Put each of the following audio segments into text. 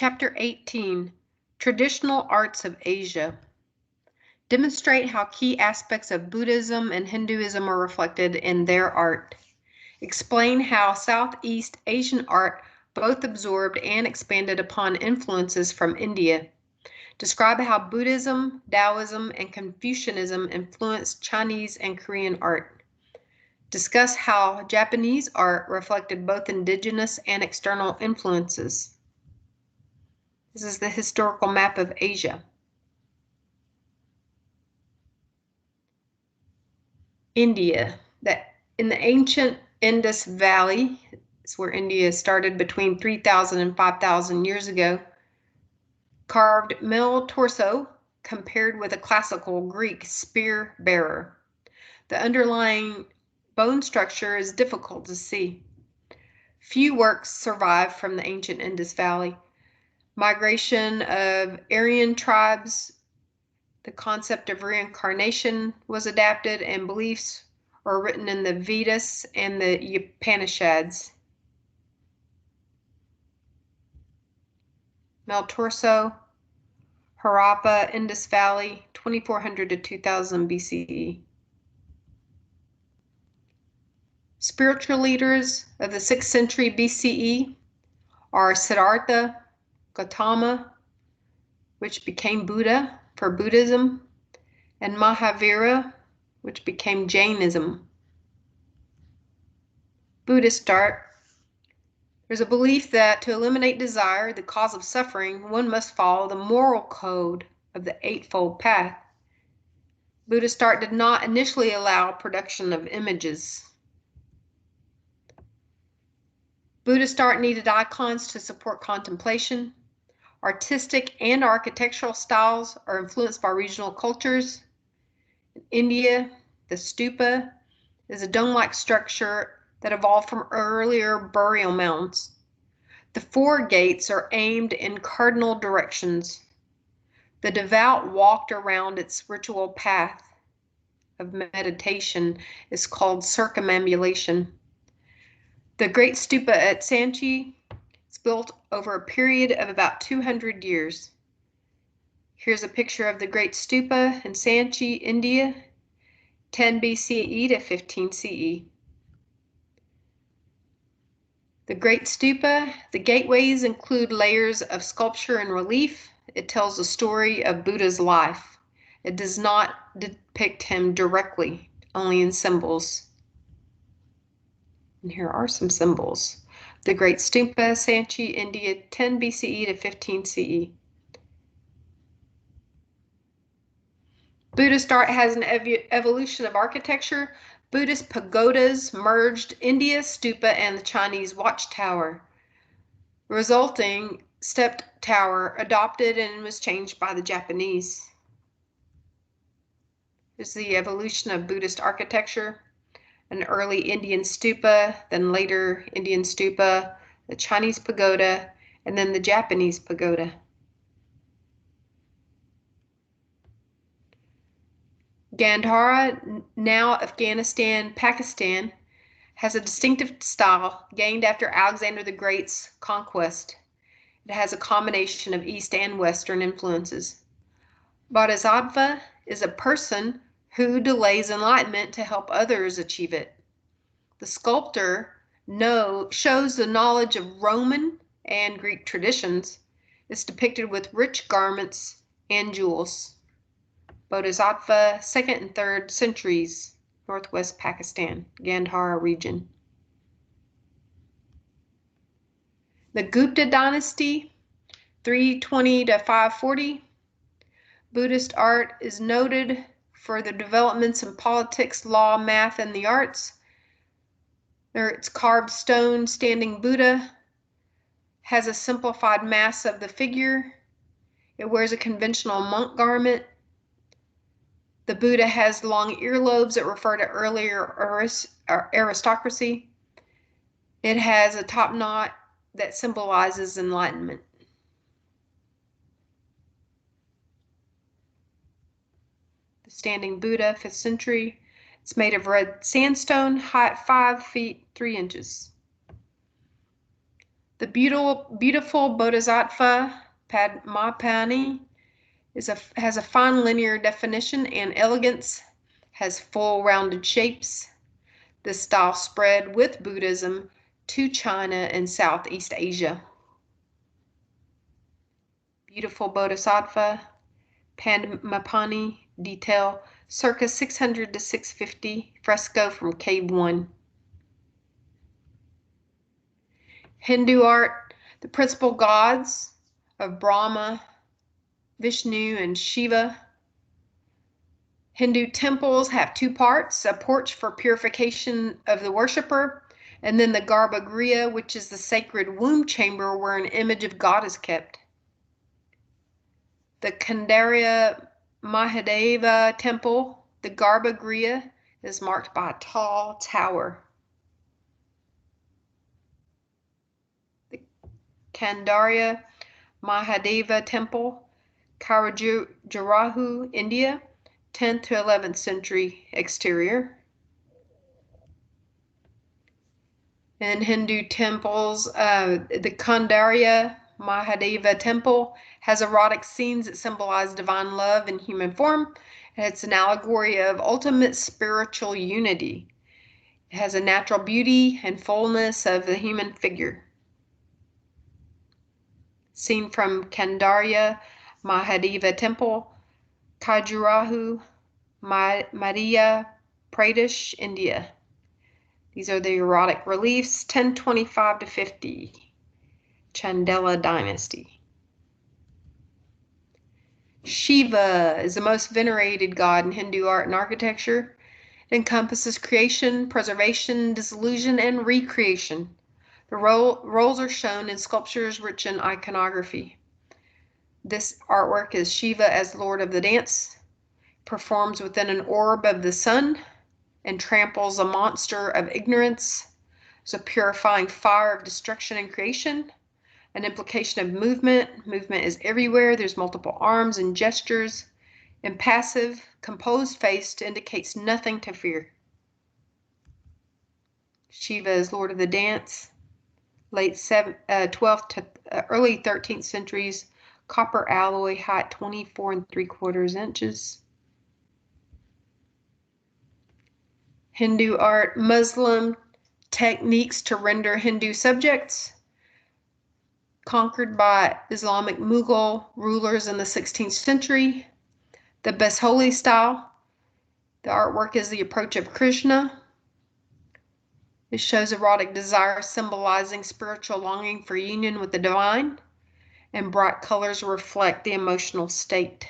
Chapter 18, Traditional Arts of Asia. Demonstrate how key aspects of Buddhism and Hinduism are reflected in their art. Explain how Southeast Asian art both absorbed and expanded upon influences from India. Describe how Buddhism, Taoism, and Confucianism influenced Chinese and Korean art. Discuss how Japanese art reflected both indigenous and external influences. This is the historical map of Asia. India, that in the ancient Indus Valley, is where India started between 3,000 and 5,000 years ago, carved male torso compared with a classical Greek spear bearer. The underlying bone structure is difficult to see. Few works survive from the ancient Indus Valley. Migration of Aryan tribes, the concept of reincarnation was adapted, and beliefs are written in the Vedas and the Upanishads. Male torso, Harappa, Indus Valley, 2400 to 2000 BCE. Spiritual leaders of the 6th century BCE are Siddhartha Gautama, which became Buddha for Buddhism, and Mahavira, which became Jainism. Buddhist art. There's a belief that to eliminate desire, the cause of suffering, one must follow the moral code of the Eightfold Path. Buddhist art did not initially allow production of images. Buddhist art needed icons to support contemplation. Artistic and architectural styles are influenced by regional cultures. In India, the stupa is a dome-like structure that evolved from earlier burial mounds. The 4 gates are aimed in cardinal directions. The devout walked around its ritual path of meditation is called circumambulation. The Great Stupa at Sanchi is built over a period of about 200 years. Here's a picture of the Great Stupa in Sanchi, India, 10 BCE to 15 CE. The Great Stupa, the gateways include layers of sculpture and relief. It tells the story of Buddha's life. It does not depict him directly, only in symbols. And here are some symbols. The Great Stupa, Sanchi, India, 10 BCE to 15 CE. Buddhist art has an evolution of architecture. Buddhist pagodas merged India's stupa and the Chinese watchtower. Resulting stepped tower adopted and was changed by the Japanese. Here's the evolution of Buddhist architecture. An early Indian stupa, then later Indian stupa, the Chinese pagoda, and then the Japanese pagoda. Gandhara, now Afghanistan, Pakistan, has a distinctive style gained after Alexander the Great's conquest. It has a combination of East and Western influences. Bodhisattva is a person who delays enlightenment to help others achieve it. The sculptor shows the knowledge of Roman and Greek traditions. It's depicted with rich garments and jewels. Bodhisattva, 2nd and 3rd centuries, northwest Pakistan, Gandhara region. The Gupta dynasty, 320 to 540. Buddhist art is noted for the developments in politics, law, math, and the arts. Its carved stone standing Buddha has a simplified mass of the figure. It wears a conventional monk garment. The Buddha has long earlobes that refer to earlier aristocracy. It has a top knot that symbolizes enlightenment. The standing Buddha, 5th century. It's made of red sandstone, height 5 feet 3 inches. The beautiful Bodhisattva Padmapani has a fine linear definition and elegance, has full rounded shapes. This style spread with Buddhism to China and Southeast Asia. Beautiful Bodhisattva Padmapani detail circa 600 to 650, fresco from Cave 1. Hindu art, the principal gods of Brahma, Vishnu, and Shiva. Hindu temples have two parts, a porch for purification of the worshiper, and then the Garbhagriha, which is the sacred womb chamber where an image of God is kept. The Kandariya Mahadeva temple, the Garbhagriha, is marked by a tall tower. The Kandariya Mahadeva temple, Khajuraho, India, 10th to 11th century exterior. In Hindu temples, the Kandariya Mahadeva temple has erotic scenes that symbolize divine love in human form. It's an allegory of ultimate spiritual unity. It has a natural beauty and fullness of the human figure. Seen from Kandariya Mahadeva temple, Khajuraho, Madhya Pradesh, India. These are the erotic reliefs, 1025 to 50, Chandela dynasty. Shiva is the most venerated god in Hindu art and architecture. It encompasses creation, preservation, dissolution, and recreation. The roles are shown in sculptures rich in iconography. This artwork is Shiva as Lord of the Dance, performs within an orb of the sun, and tramples a monster of ignorance. It's a purifying fire of destruction and creation. An implication of movement. Movement is everywhere. There's multiple arms and gestures. Impassive, composed face indicates nothing to fear. Shiva is Lord of the Dance. Late 12th to early 13th centuries. Copper alloy, height 24 3/4 inches. Hindu art, Muslim techniques to render Hindu subjects, conquered by Islamic Mughal rulers in the 16th century. The Basoli style, the artwork is the approach of Krishna. It shows erotic desire symbolizing spiritual longing for union with the divine, and bright colors reflect the emotional state.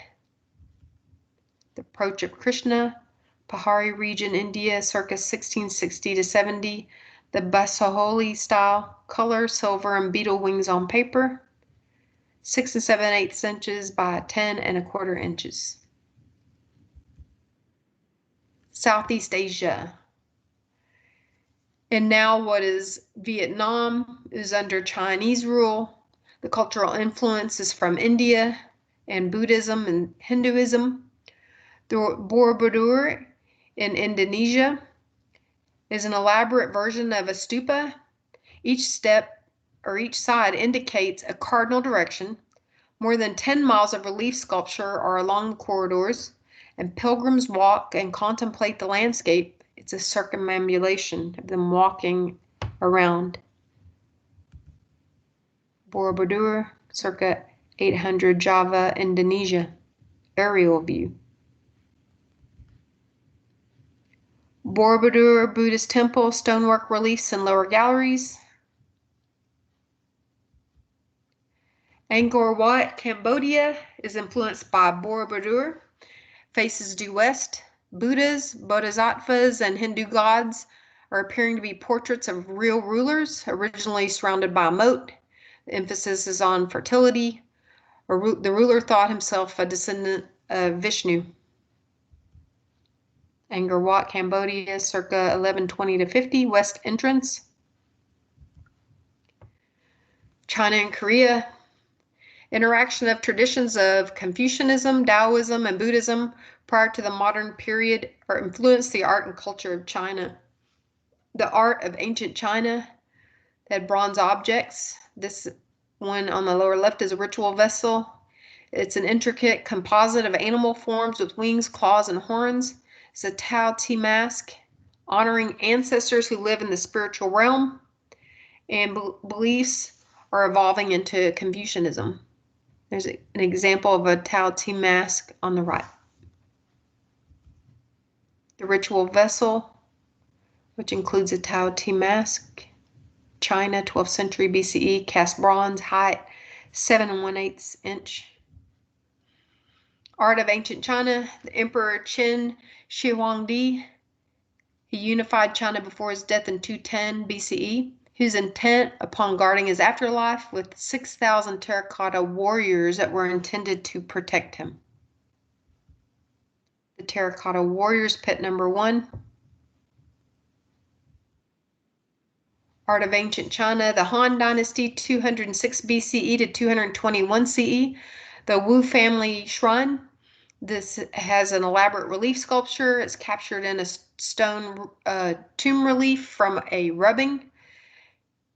The approach of Krishna, Pahari region, India, circa 1660 to 70. The Basoli style, color, silver, and beetle wings on paper, 6 7/8 inches by 10 1/4 inches. Southeast Asia. And now what is Vietnam is under Chinese rule. The cultural influence is from India and Buddhism and Hinduism. The Borobudur in Indonesia is an elaborate version of a stupa. Each step or each side indicates a cardinal direction. More than 10 miles of relief sculpture are along the corridors, and pilgrims walk and contemplate the landscape. It's a circumambulation of them walking around. Borobudur, circa 800, Java, Indonesia. Aerial view. Borobudur Buddhist temple, stonework reliefs and lower galleries. Angkor Wat, Cambodia is influenced by Borobudur. Faces due west. Buddhas, bodhisattvas, and Hindu gods are appearing to be portraits of real rulers, originally surrounded by a moat. The emphasis is on fertility. The ruler thought himself a descendant of Vishnu. Angkor Wat, Cambodia, circa 1120 to 50, west entrance. China and Korea. Interaction of traditions of Confucianism, Taoism, and Buddhism prior to the modern period or influenced the art and culture of China. The art of ancient China had bronze objects. This one on the lower left is a ritual vessel. It's an intricate composite of animal forms with wings, claws, and horns. It's a Tao Te mask, honoring ancestors who live in the spiritual realm, and beliefs are evolving into Confucianism. There's an example of a Tao Te mask on the right. The ritual vessel, which includes a Tao Te mask, China, 12th century BCE, cast bronze, height 7 1/8 inch. Art of ancient China, the Emperor Qin Shi Huangdi. He unified China before his death in 210 BCE. He was intent upon guarding his afterlife with 6,000 terracotta warriors that were intended to protect him. The Terracotta Warriors, pit number 1. Art of ancient China, the Han Dynasty, 206 BCE to 221 CE. The Wu family shrine. This has an elaborate relief sculpture. It's captured in a stone tomb relief from a rubbing.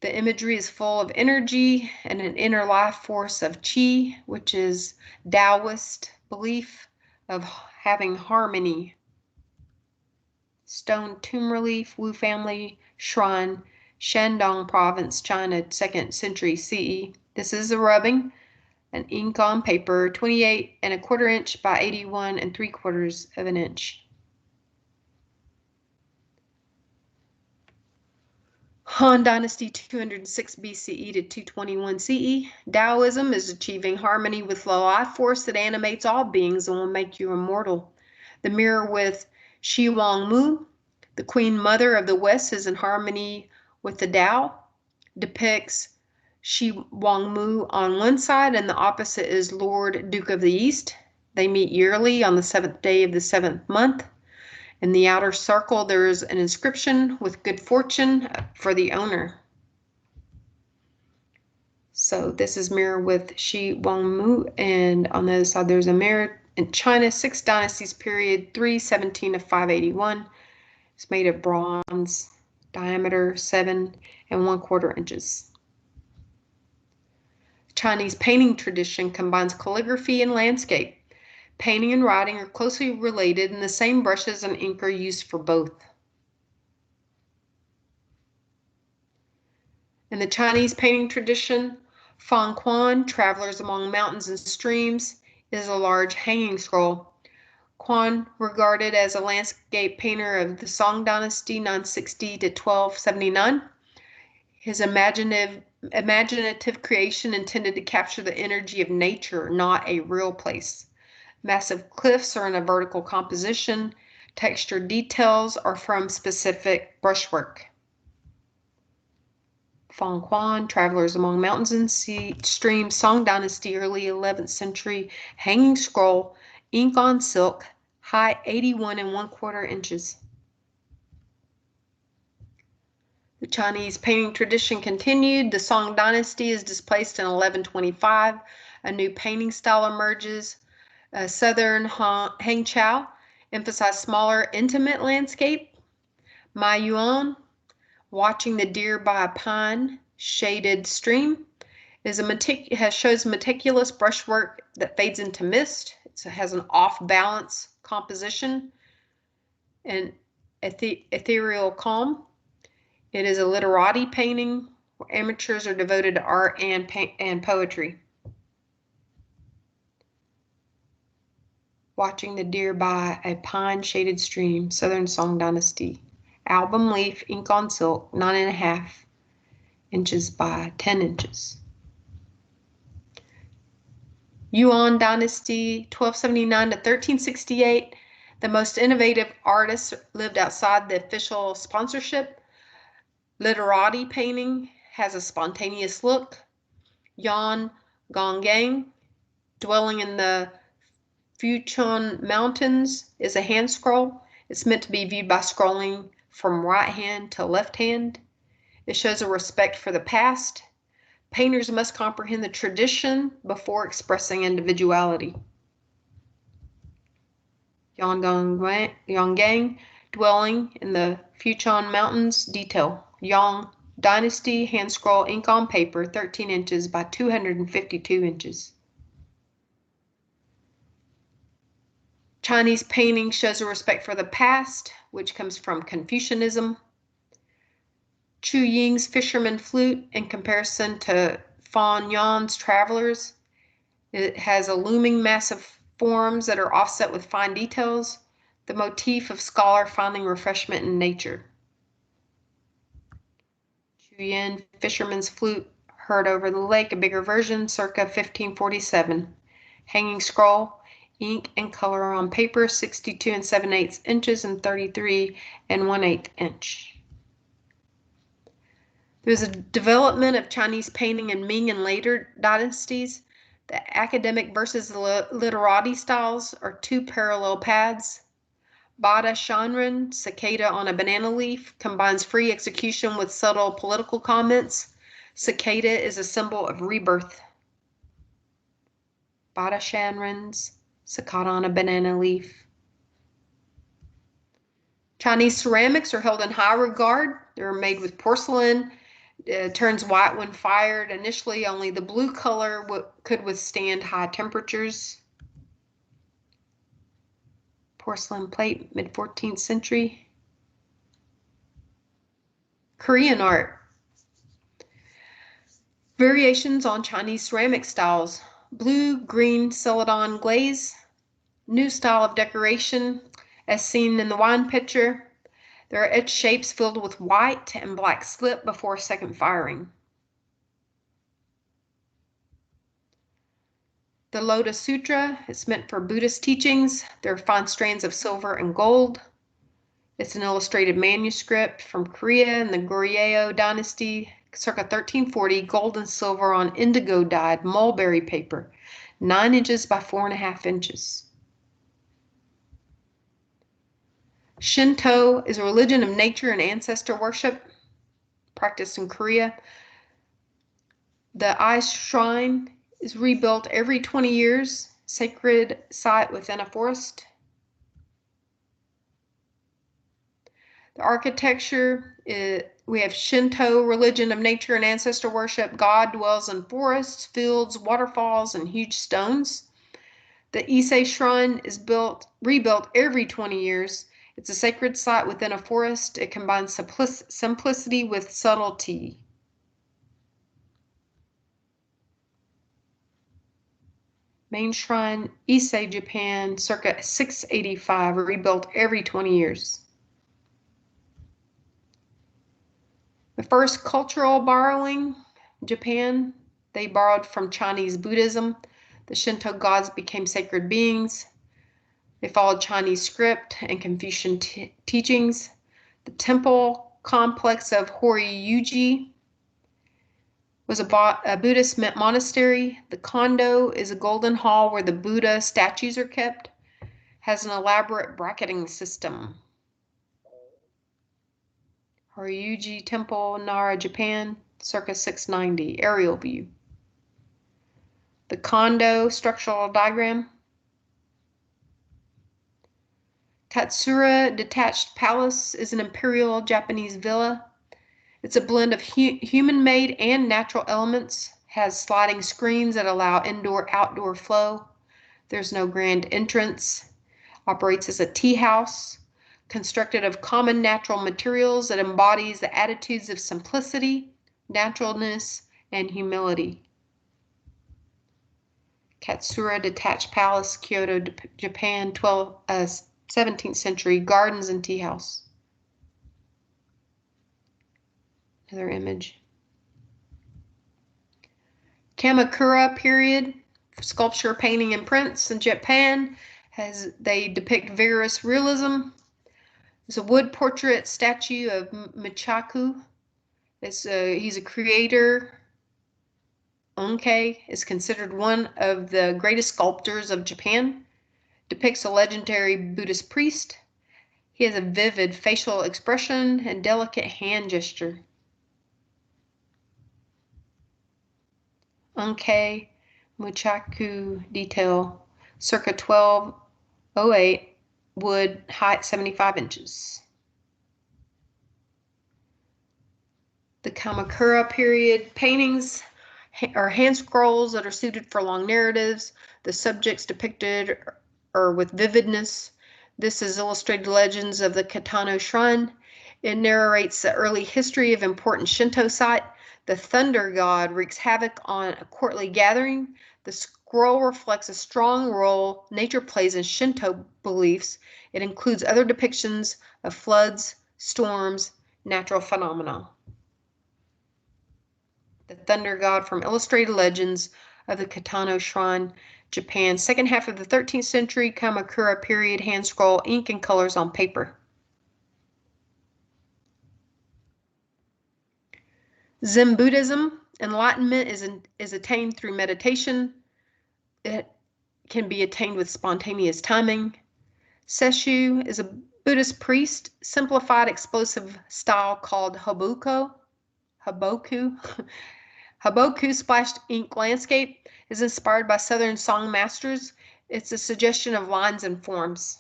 The imagery is full of energy and an inner life force of qi, which is Taoist belief of having harmony. Stone tomb relief, Wu family shrine, Shandong province, China, 2nd century CE. This is a rubbing. An ink on paper, 28 1/4 inch by 81 3/4 of an inch. Han Dynasty, 206 BCE to 221 CE. Taoism is achieving harmony with the life force that animates all beings and will make you immortal. The mirror with Shi Huangmu, the Queen Mother of the West, is in harmony with the Tao, depicts Shi Huangmu on one side, and the opposite is Lord Duke of the East. They meet yearly on the 7th day of the 7th month. In the outer circle, there is an inscription with good fortune for the owner. So this is mirror with Shi Huangmu, and on the other side, there's a mirror in China, 6 dynasties period, 317 to 581. It's made of bronze, diameter 7 1/4 inches. Chinese painting tradition combines calligraphy and landscape. Painting and writing are closely related, and the same brushes and ink are used for both. In the Chinese painting tradition, Fang Quan, Travelers Among Mountains and Streams, is a large hanging scroll. Quan, regarded as a landscape painter of the Song Dynasty, 960 to 1279. His imaginative creation intended to capture the energy of nature, not a real place. Massive cliffs are in a vertical composition. Textured details are from specific brushwork. Fang Quan, Travelers Among Mountains and Streams, Song Dynasty, early 11th century, hanging scroll, ink on silk, height 81 1/4 inches. The Chinese painting tradition continued. The Song Dynasty is displaced in 1125. A new painting style emerges. Southern Hangzhou emphasized smaller, intimate landscape. Ma Yuan, watching the deer by a pine shaded stream, shows meticulous brushwork that fades into mist. It has an off-balance composition and ethereal calm. It is a literati painting where amateurs are devoted to art and poetry. Watching the deer by a pine-shaded stream, Southern Song Dynasty. Album leaf, ink on silk, 9.5 inches by 10 inches. Yuan Dynasty, 1279 to 1368. The most innovative artists lived outside the official sponsorship. Literati painting has a spontaneous look. Yan Gonggang, dwelling in the Fuchun Mountains, is a hand scroll. It's meant to be viewed by scrolling from right hand to left hand. It shows a respect for the past. Painters must comprehend the tradition before expressing individuality. Yonggang, dwelling in the Fuchun Mountains, detail. Yang, Dynasty hand scroll ink on paper, 13 inches by 252 inches. Chinese painting shows a respect for the past, which comes from Confucianism. Chu Ying's Fisherman Flute, in comparison to Fan Yuan's Travelers, it has a looming mass of forms that are offset with fine details, the motif of scholar finding refreshment in nature. Chu Yin Fisherman's Flute, heard over the lake, a bigger version, circa 1547. Hanging scroll, ink and color on paper, 62 7/8 inches and 33 1/8 inch. There's a development of Chinese painting in Ming and later dynasties. The academic versus the literati styles are two parallel paths. Bada Shanren, cicada on a banana leaf, combines free execution with subtle political comments. Cicada is a symbol of rebirth. Bada Shanren's cicada on a banana leaf. Chinese ceramics are held in high regard. They're made with porcelain. It turns white when fired. Initially, only the blue color could withstand high temperatures. Porcelain plate, mid-14th century. Korean art. Variations on Chinese ceramic styles. Blue, green, celadon glaze. New style of decoration, as seen in the wine pitcher. There are etched shapes filled with white and black slip before second firing. The Lotus Sutra is meant for Buddhist teachings. There are fine strands of silver and gold. It's an illustrated manuscript from Korea in the Goryeo dynasty, circa 1340, gold and silver on indigo dyed mulberry paper, 9 inches by 4.5 inches. Shinto is a religion of nature and ancestor worship practiced in Korea. The ice shrine is rebuilt every 20 years, sacred site within a forest. The architecture, we have Shinto, religion of nature and ancestor worship. God dwells in forests, fields, waterfalls, and huge stones. The Ise Shrine is rebuilt every 20 years. It's a sacred site within a forest. It combines simplicity with subtlety. Main shrine, Ise, Japan, circa 685, rebuilt every 20 years. The first cultural borrowing, Japan, they borrowed from Chinese Buddhism. The Shinto gods became sacred beings. They followed Chinese script and Confucian teachings. The temple complex of Horyuji was a Buddhist monastery. The kondo is a golden hall where the Buddha statues are kept. Has an elaborate bracketing system. Horyuji Temple, Nara, Japan, circa 690. Aerial view. The kondo structural diagram. Katsura Detached Palace is an imperial Japanese villa. It's a blend of human-made and natural elements, has sliding screens that allow indoor-outdoor flow. There's no grand entrance. Operates as a tea house, constructed of common natural materials that embodies the attitudes of simplicity, naturalness, and humility. Katsura Detached Palace, Kyoto, Japan, 17th century, gardens and tea house. Another image. Kamakura period, sculpture, painting, and prints in Japan. They depict vigorous realism. There's a wood portrait statue of Michaku. He's a creator. Onkei is considered one of the greatest sculptors of Japan. Depicts a legendary Buddhist priest. He has a vivid facial expression and delicate hand gesture. Onkei Muchaku detail, circa 1208, wood, height 75 inches. The Kamakura period paintings are hand scrolls that are suited for long narratives. The subjects depicted are with vividness. This is illustrated legends of the Kitano Shrine. It narrates the early history of important Shinto site. The thunder god wreaks havoc on a courtly gathering. The scroll reflects a strong role nature plays in Shinto beliefs. It includes other depictions of floods, storms, natural phenomena. The thunder god from illustrated legends of the Kitano Shrine, Japan, second half of the 13th century, Kamakura period, hand scroll, ink and colors on paper. Zen Buddhism, enlightenment is attained through meditation. It can be attained with spontaneous timing. Sesshu is a Buddhist priest, simplified explosive style called Haboku. Haboku splashed ink landscape is inspired by Southern song masters. It's a suggestion of lines and forms.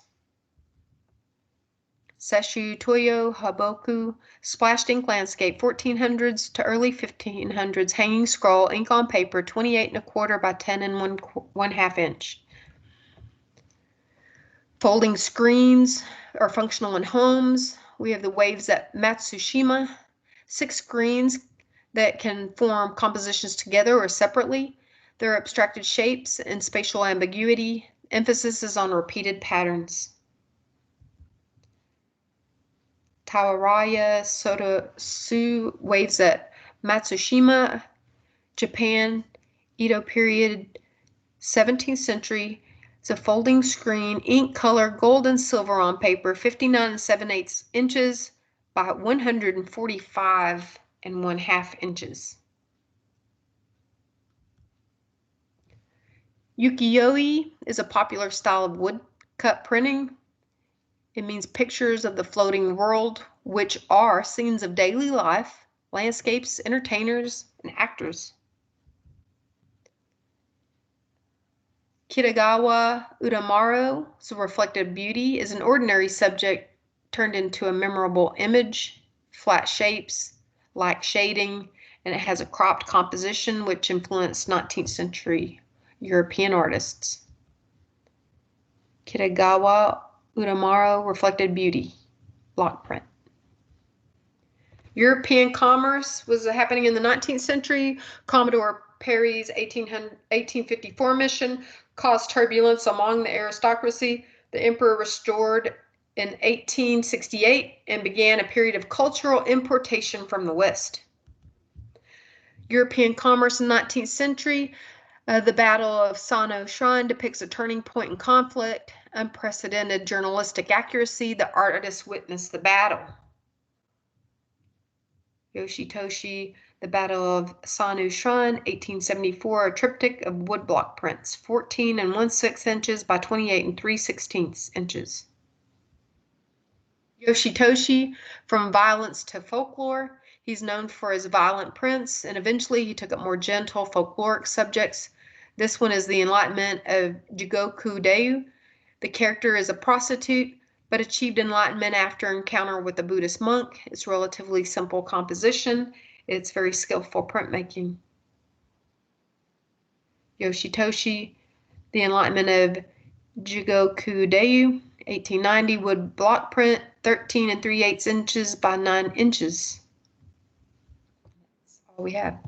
Sesshu Toyo Haboku splashed ink landscape, 1400s to early 1500s, hanging scroll, ink on paper, 28¼ by 10 and 1/2 inch. Folding screens are functional in homes. We have the waves at Matsushima, 6 screens that can form compositions together or separately. There are abstracted shapes and spatial ambiguity. Emphasis is on repeated patterns. Tawaraya Sotosu waves at Matsushima, Japan, Edo period, 17th century. It's a folding screen, ink color, gold and silver on paper, 59 7/8 inches by 145 1/2 inches. Ukiyo-e is a popular style of woodcut printing. It means pictures of the floating world, which are scenes of daily life, landscapes, entertainers, and actors. Kitagawa Udamaro, so reflective beauty, is an ordinary subject turned into a memorable image, flat shapes, light shading, and it has a cropped composition which influenced 19th century European artists. Kitagawa Udamaro, reflected beauty, block print. European commerce was happening in the 19th century. Commodore Perry's 1854 mission caused turbulence among the aristocracy. The emperor restored in 1868 and began a period of cultural importation from the West. European commerce in the 19th century. The Battle of Sano Shrine depicts a turning point in conflict, unprecedented journalistic accuracy. The artists witnessed the battle. Yoshitoshi, The Battle of Sano Shrine, 1874, a triptych of woodblock prints, 14 1/6 inches by 28 3/16 inches. Yoshitoshi, From Violence to Folklore. He's known for his violent prints, and eventually he took up more gentle folkloric subjects. This one is the Enlightenment of Jigoku Deu. The character is a prostitute, but achieved enlightenment after encounter with a Buddhist monk. It's relatively simple composition. It's very skillful printmaking. Yoshitoshi, The Enlightenment of Jigoku Deu, 1890, wood block print, 13 3/8 inches by 9 inches. That's all we have.